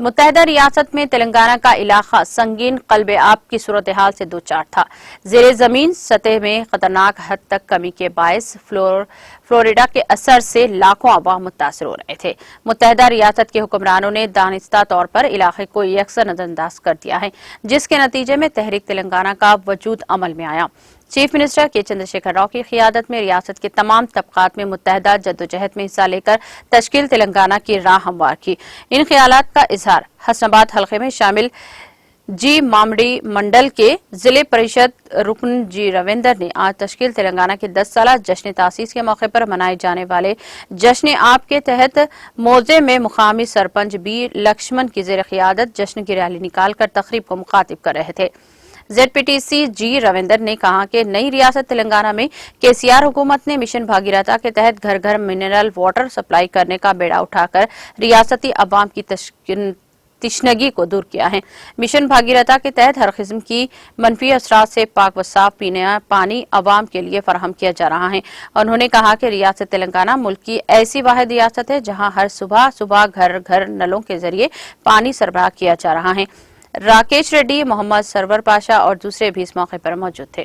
متحدہ ریاست میں تلنگانہ کا علاقہ سنگین قلب آب کی صورتحال سے دوچار تھا۔ زیر زمین سطح میں خطرناک حد تک کمی کے باعث فلوریڈا کے اثر سے لاکھوں عوام متاثر ہو رہے تھے۔ متحدہ ریاست کے حکمرانوں نے دانستہ طور پر علاقے کو یکساں نظر انداز کر دیا ہے، جس کے نتیجے میں تحریک تلنگانہ کا وجود عمل میں آیا۔ چیف منسٹر کے چندر شیکھر راؤ کی قیادت میں ریاست کے تمام طبقات میں متحدہ جدوجہد میں حصہ لے کر تشکیل تلنگانہ کی راہ ہموار کی۔ ان خیالات کا اظہار حسن آباد حلقے میں شامل جی مامڑی منڈل کے ضلع پریشد رکن جی رویندر نے آج تشکیل تلنگانہ کے 10 سالہ جشن تاسیس کے موقع پر منائے جانے والے جشن آب کے تحت موضع میں مقامی سرپنچ بی لکشمن کی زیر قیادت جشن کی ریلی نکال کر تقریب کو مخاطب کر رہے تھے۔ زیڈ پی ٹی سی جی رویندر نے کہا کہ نئی ریاست تلنگانہ میں KCR حکومت نے مشن بھاگیرتا کے تحت گھر گھر منرل واٹر سپلائی کرنے کا بیڑا اٹھا کر ریاستی عوام کی تشنگی کو دور کیا ہے۔ مشن بھاگیرتا کے تحت ہر قسم کی منفی اثرات سے پاک و صاف پینے پانی عوام کے لیے فراہم کیا جا رہا ہے۔ انہوں نے کہا کہ ریاست تلنگانہ ملک کی ایسی واحد ریاست ہے جہاں ہر صبح گھر گھر نلوں کے ذریعے پانی سربراہ کیا جا رہا ہے۔ راکیش ریڈی، محمد سرور پاشا اور دوسرے بھی اس موقع پر موجود تھے۔